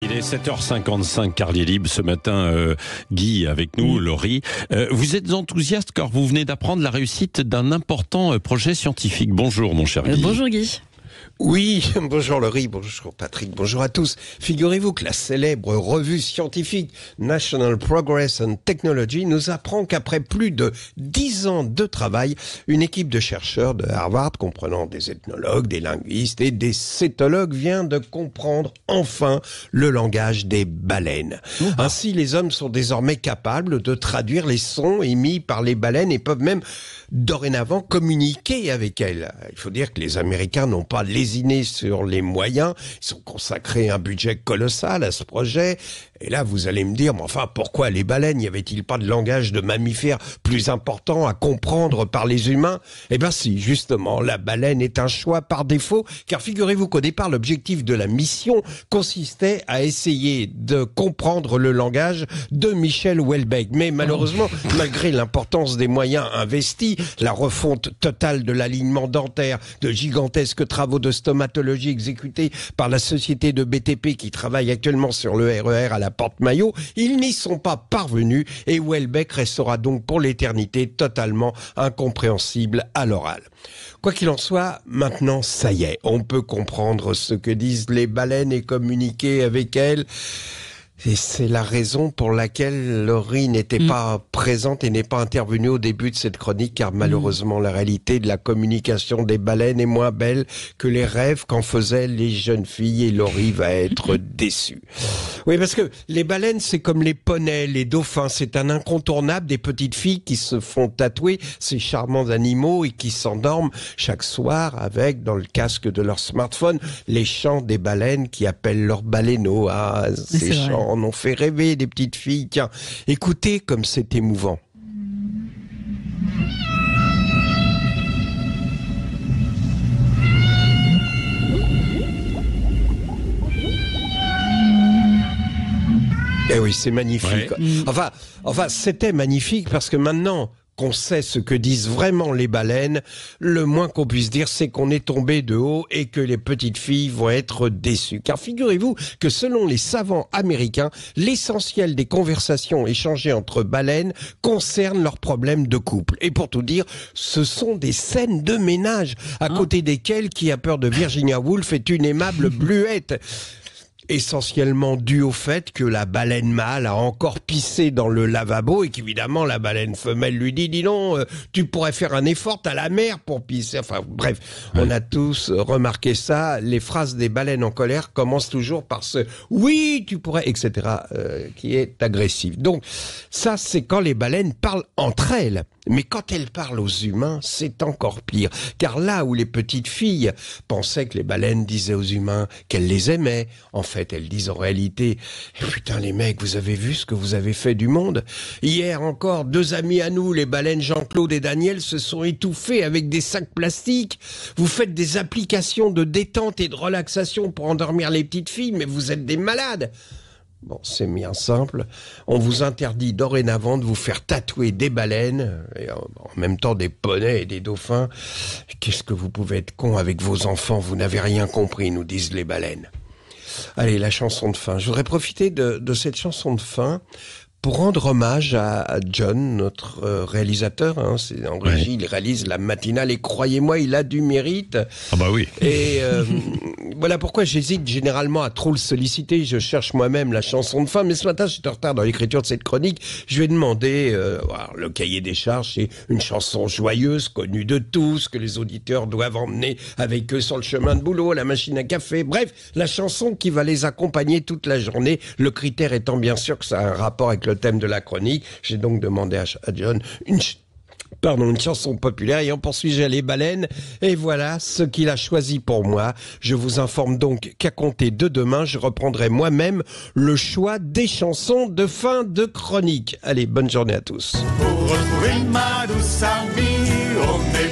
Il est 7h55, Carlier Libre, ce matin, Guy avec nous, Laurie. Vous êtes enthousiaste car vous venez d'apprendre la réussite d'un important projet scientifique. Bonjour mon cher Guy. Bonjour Guy. Oui, bonjour Laurie, bonjour Patrick, bonjour à tous. Figurez-vous que la célèbre revue scientifique National Progress and Technology nous apprend qu'après plus de 10 ans de travail, une équipe de chercheurs de Harvard, comprenant des ethnologues, des linguistes et des cétologues, vient de comprendre enfin le langage des baleines. Ainsi, les hommes sont désormais capables de traduire les sons émis par les baleines et peuvent même dorénavant communiquer avec elles. Il faut dire que les Américains n'ont pas lésiné sur les moyens, ils ont consacré un budget colossal à ce projet. Et là, vous allez me dire, mais enfin, pourquoi les baleines? N'y avait-il pas de langage de mammifères plus important à comprendre par les humains? Eh bien si, justement, la baleine est un choix par défaut, car figurez-vous qu'au départ, l'objectif de la mission consistait à essayer de comprendre le langage de Michel Houellebecq. Mais malheureusement, malgré l'importance des moyens investis, la refonte totale de l'alignement dentaire, de gigantesques travaux de stomatologie exécutés par la société de BTP qui travaille actuellement sur le RER à la Porte-Maillot, ils n'y sont pas parvenus et Houellebecq restera donc pour l'éternité totalement incompréhensible à l'oral. Quoi qu'il en soit, maintenant ça y est, on peut comprendre ce que disent les baleines et communiquer avec elles. Et c'est la raison pour laquelle Laurie n'était pas présente et n'est pas intervenue au début de cette chronique, car malheureusement la réalité de la communication des baleines est moins belle que les rêves qu'en faisaient les jeunes filles, et Laurie va être déçue. Oui, parce que les baleines, c'est comme les poneys, les dauphins, c'est un incontournable des petites filles qui se font tatouer ces charmants animaux et qui s'endorment chaque soir avec, dans le casque de leur smartphone, les chants des baleines qui appellent leurs baleineaux. Ah, ces chants en ont fait rêver des petites filles. Tiens, écoutez comme c'est émouvant. Eh oui, c'est magnifique. Ouais. Enfin, c'était magnifique parce que maintenant qu'on sait ce que disent vraiment les baleines, le moins qu'on puisse dire, c'est qu'on est tombé de haut et que les petites filles vont être déçues. Car figurez-vous que selon les savants américains, l'essentiel des conversations échangées entre baleines concerne leurs problèmes de couple. Et pour tout dire, ce sont des scènes de ménage, à côté desquelles Qui a peur de Virginia Woolf est une aimable bluette. Essentiellement dû au fait que la baleine mâle a encore pissé dans le lavabo et qu'évidemment la baleine femelle lui dit « Dis donc, tu pourrais faire un effort, t'as la mer pour pisser ». Enfin bref, on a tous remarqué ça. Les phrases des baleines en colère commencent toujours par ce « Oui, tu pourrais », etc. Qui est agressif. Donc ça, c'est quand les baleines parlent entre elles. Mais quand elles parlent aux humains, c'est encore pire. Car là où les petites filles pensaient que les baleines disaient aux humains qu'elles les aimaient, en fait, elles disent en réalité « Putain les mecs, vous avez vu ce que vous avez fait du monde ? Hier encore, 2 amis à nous, les baleines Jean-Claude et Daniel, se sont étouffés avec des sacs plastiques. Vous faites des applications de détente et de relaxation pour endormir les petites filles, mais vous êtes des malades !» Bon, c'est bien simple. On vous interdit dorénavant de vous faire tatouer des baleines, et en même temps des poneys et des dauphins. Qu'est-ce que vous pouvez être con avec vos enfants, vous n'avez rien compris, nous disent les baleines. Allez, la chanson de fin. Je voudrais profiter de cette chanson de fin pour rendre hommage à John, notre réalisateur. Hein, c'est en régie, il réalise la matinale et croyez-moi, il a du mérite. Ah bah oui. Et voilà pourquoi j'hésite généralement à trop le solliciter. Je cherche moi-même la chanson de fin, mais ce matin, j'étais en retard dans l'écriture de cette chronique. Je lui ai demandé, le cahier des charges, c'est une chanson joyeuse, connue de tous, que les auditeurs doivent emmener avec eux sur le chemin de boulot, à la machine à café. Bref, la chanson qui va les accompagner toute la journée. Le critère étant bien sûr que ça a un rapport avec le thème de la chronique. J'ai donc demandé à John une chanson populaire ayant pour sujet les baleines. Et voilà ce qu'il a choisi pour moi. Je vous informe donc qu'à compter de demain, je reprendrai moi-même le choix des chansons de fin de chronique. Allez, bonne journée à tous. Pour retrouver ma douce amie, on est